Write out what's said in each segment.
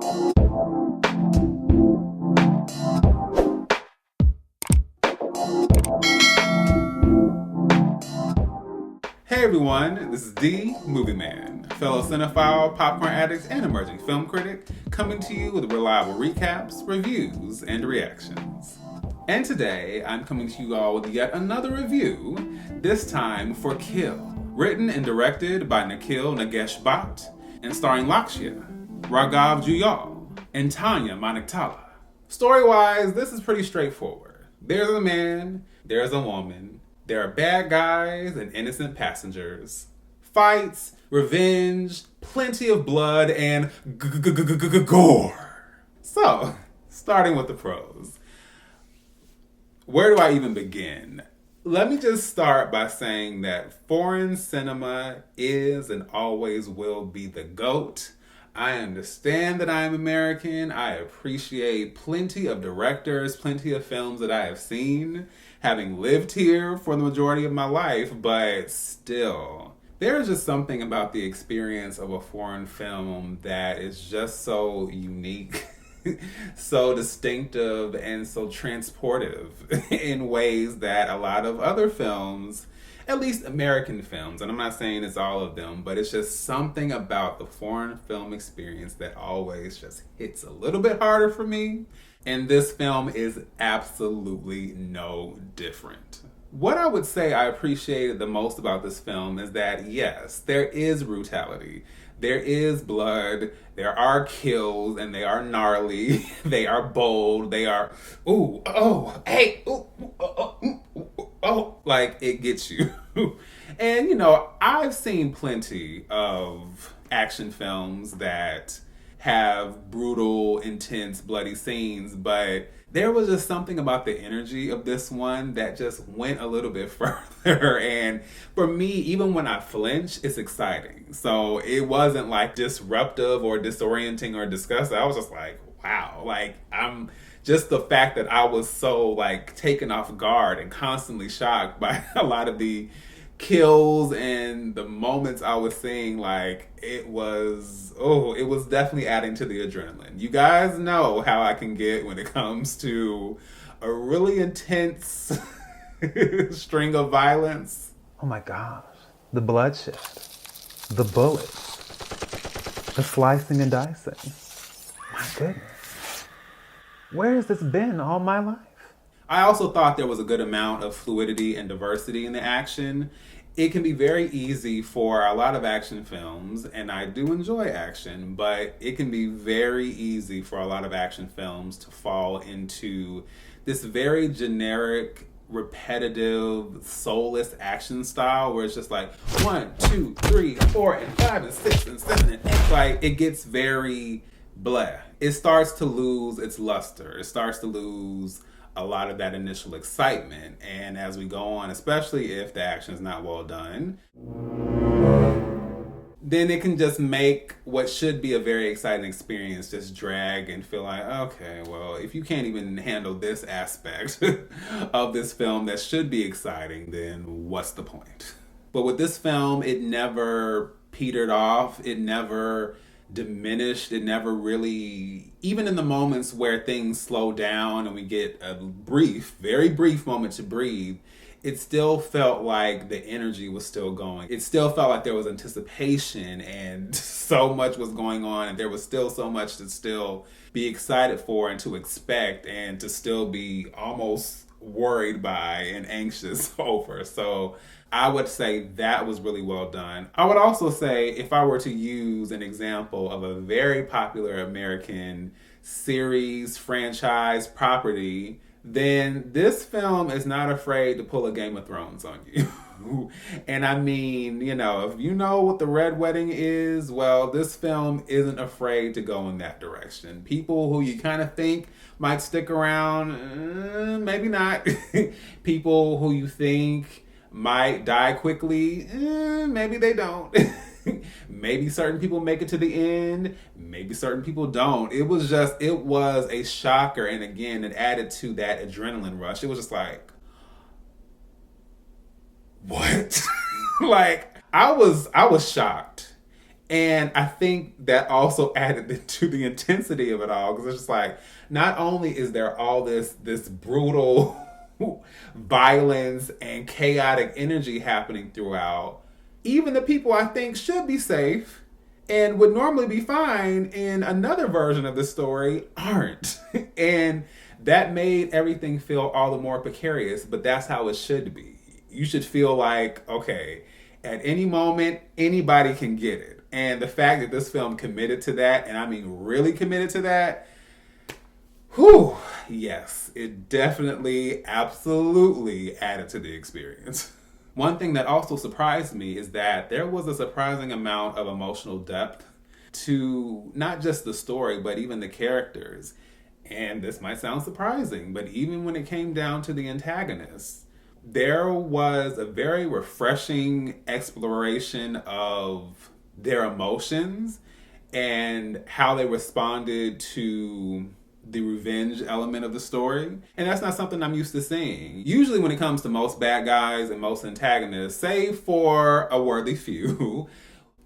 Hey everyone, this is DMovieman, fellow cinephile, popcorn addict, and emerging film critic, coming to you with reliable recaps, reviews, and reactions. And today, I'm coming to you all with yet another review, this time for Kill, written and directed by Nikhil Nagesh Bhat, and starring Lakshya, Raghav, Juyal, and Tanya, Maniktala. Story-wise, this is pretty straightforward. There's a man, there's a woman, there are bad guys and innocent passengers, fights, revenge, plenty of blood, and gore. So, starting with the pros. Where do I even begin? Let me just start by saying that foreign cinema is and always will be the GOAT. I understand that I am American. I appreciate plenty of directors, plenty of films that I have seen, having lived here for the majority of my life, but still, there's just something about the experience of a foreign film that is just so unique, so distinctive, and so transportive in ways that a lot of other films, at least American films, and I'm not saying it's all of them, but it's just something about the foreign film experience that always just hits a little bit harder for me. And this film is absolutely no different. What I would say I appreciated the most about this film is that, yes, there is brutality. There is blood, there are kills, and they are gnarly, they are bold, they are, ooh, oh, hey, ooh, like, it gets you. And, you know, I've seen plenty of action films that have brutal, intense, bloody scenes, but there was just something about the energy of this one that just went a little bit further. And for me, even when I flinch, it's exciting. So it wasn't like disruptive or disorienting or disgusting. I was just like, wow, like I'm just the fact that I was so like taken off guard and constantly shocked by a lot of the kills and the moments I was seeing, like it was definitely adding to the adrenaline. You guys know how I can get when it comes to a really intense string of violence. Oh my gosh, the bloodshed, the bullets, the slicing and dicing. My goodness, where has this been all my life? I also thought there was a good amount of fluidity and diversity in the action. It can be very easy for a lot of action films, and I do enjoy action, but it can be very easy for a lot of action films to fall into this very generic, repetitive, soulless action style where it's just like 1, 2, 3, 4, and 5, and 6, and 7, and 8. Like, it gets very bleh. It starts to lose its luster. It starts to lose a lot of that initial excitement, and as we go on, especially if the action is not well done, then it can just make what should be a very exciting experience just drag and feel like, okay, well, if you can't even handle this aspect of this film that should be exciting, then what's the point? But with this film, it never petered off. It never diminished. It never really, even in the moments where things slow down and we get a brief, very brief moment to breathe, it still felt like the energy was still going. It still felt like there was anticipation and so much was going on, and there was still so much to still be excited for and to expect and to still be almost worried by and anxious over. So I would say that was really well done. I would also say, if I were to use an example of a very popular American series, franchise, property, then this film is not afraid to pull a Game of Thrones on you. And I mean, you know, if you know what the Red Wedding is, well, this film isn't afraid to go in that direction. People who you kind of think might stick around, maybe not. People who you think might die quickly, maybe they don't. Maybe certain people make it to the end, maybe certain people don't. It was a shocker, and again, it added to that adrenaline rush. It was just like, what? Like, I was shocked. And I think that also added to the intensity of it all, because it's just like, not only is there all this brutal violence and chaotic energy happening throughout, even the people I think should be safe and would normally be fine in another version of the story aren't. And that made everything feel all the more precarious, but that's how it should be. You should feel like, okay, at any moment, anybody can get it. And the fact that this film committed to that, and I mean really committed to that, whew, yes, it definitely, absolutely added to the experience. One thing that also surprised me is that there was a surprising amount of emotional depth to not just the story, but even the characters. And this might sound surprising, but even when it came down to the antagonists, there was a very refreshing exploration of their emotions and how they responded to the revenge element of the story. And that's not something I'm used to seeing. Usually when it comes to most bad guys and most antagonists, save for a worthy few,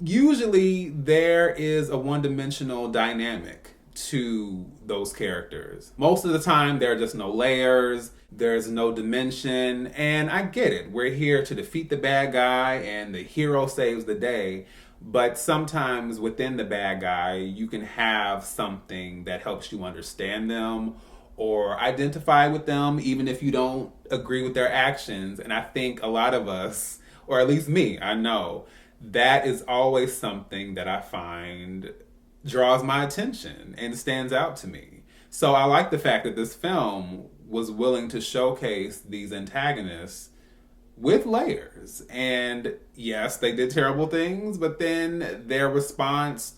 usually there is a one-dimensional dynamic to those characters. Most of the time there are just no layers, there's no dimension, and I get it. We're here to defeat the bad guy and the hero saves the day. But sometimes within the bad guy, you can have something that helps you understand them or identify with them, even if you don't agree with their actions. And I think a lot of us, or at least me, I know, that is always something that I find draws my attention and stands out to me. So I like the fact that this film was willing to showcase these antagonists with layers. And yes, they did terrible things, but then their response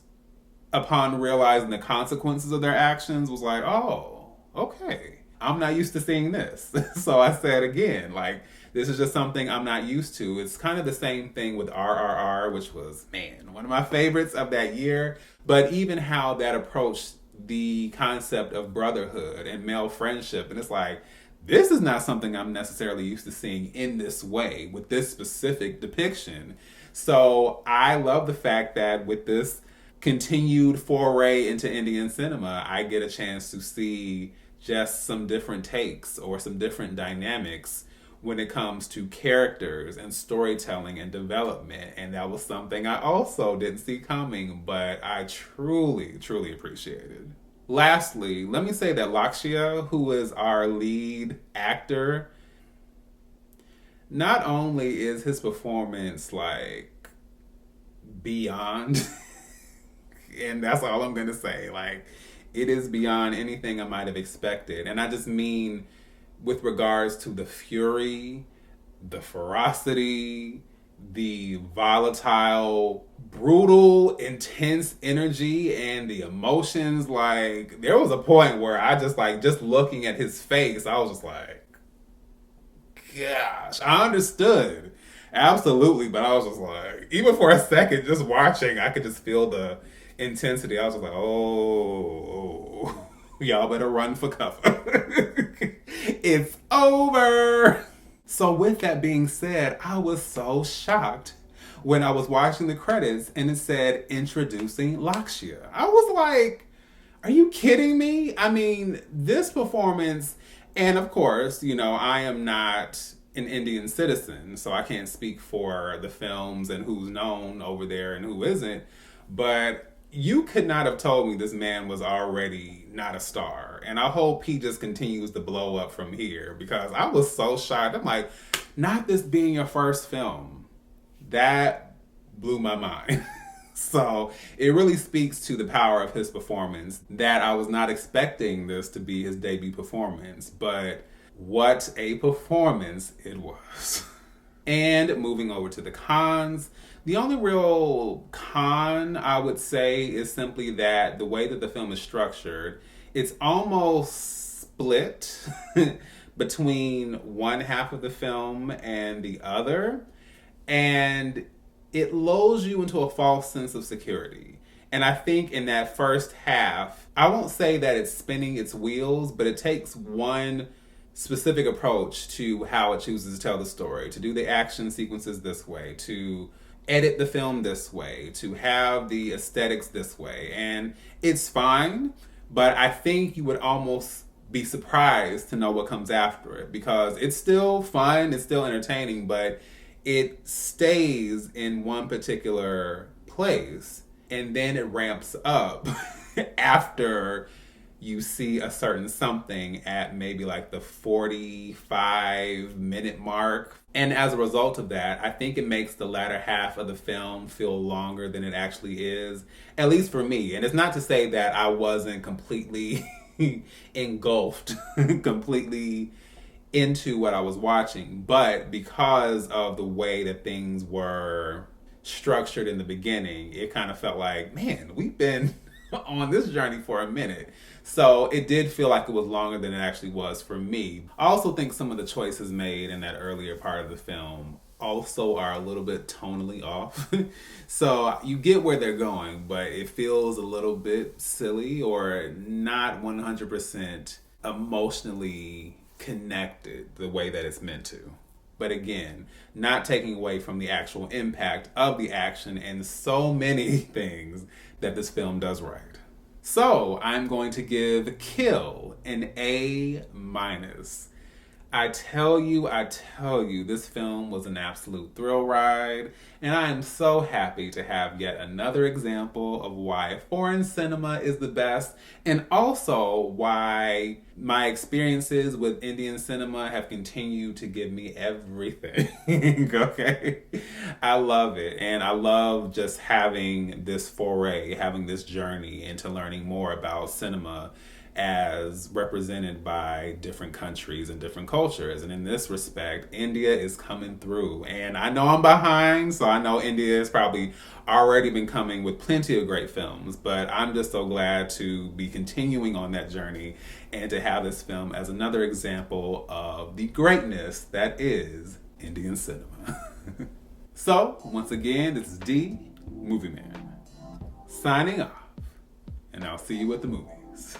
upon realizing the consequences of their actions was like, oh, okay, I'm not used to seeing this. So I said again, like, this is just something I'm not used to. It's kind of the same thing with RRR, which was, man, one of my favorites of that year. But even how that approached the concept of brotherhood and male friendship. And it's like, this is not something I'm necessarily used to seeing in this way, with this specific depiction. So I love the fact that with this continued foray into Indian cinema, I get a chance to see just some different takes or some different dynamics when it comes to characters and storytelling and development. And that was something I also didn't see coming, but I truly, truly appreciated. Lastly, let me say that Lakshya, who is our lead actor, not only is his performance like beyond, and that's all I'm going to say, like, it is beyond anything I might have expected. And I just mean with regards to the fury, the ferocity, the volatile, brutal, intense energy, and the emotions. Like, there was a point where I just looking at his face, I was just like, gosh, I understood. Absolutely. But I was just like, even for a second, just watching, I could just feel the intensity. I was just like, oh, y'all better run for cover. It's over. So with that being said, I was so shocked when I was watching the credits and it said introducing Lakshya. I was like, are you kidding me? I mean, this performance, and of course, you know, I am not an Indian citizen, so I can't speak for the films and who's known over there and who isn't, but you could not have told me this man was already not a star. And I hope he just continues to blow up from here, because I was so shocked. I'm like, not this being your first film. That blew my mind. So it really speaks to the power of his performance, that I was not expecting this to be his debut performance, but what a performance it was. And moving over to the cons, the only real con I would say is simply that the way that the film is structured, it's almost split between one half of the film and the other. And it lulls you into a false sense of security. And I think in that first half, I won't say that it's spinning its wheels, but it takes one specific approach to how it chooses to tell the story, to do the action sequences this way, to edit the film this way, to have the aesthetics this way. And it's fine, but I think you would almost be surprised to know what comes after it, because it's still fun, it's still entertaining, but it stays in one particular place and then it ramps up after you see a certain something at maybe like the 45-minute mark. And as a result of that, I think it makes the latter half of the film feel longer than it actually is, at least for me. And it's not to say that I wasn't completely engulfed, completely into what I was watching, but because of the way that things were structured in the beginning, it kind of felt like, man, we've been on this journey for a minute. So it did feel like it was longer than it actually was for me. I also think some of the choices made in that earlier part of the film also are a little bit tonally off. So you get where they're going, but it feels a little bit silly or not 100% emotionally connected the way that it's meant to. But again, not taking away from the actual impact of the action and so many things that this film does right. So I'm going to give Kill an A-. I tell you, this film was an absolute thrill ride, and I am so happy to have yet another example of why foreign cinema is the best, and also why my experiences with Indian cinema have continued to give me everything. Okay? I love it, and I love just having this foray, having this journey into learning more about cinema as represented by different countries and different cultures. And in this respect, India is coming through. And I know I'm behind, so I know India has probably already been coming with plenty of great films, but I'm just so glad to be continuing on that journey and to have this film as another example of the greatness that is Indian cinema. So, once again, this is DMovieman signing off, and I'll see you at the movies.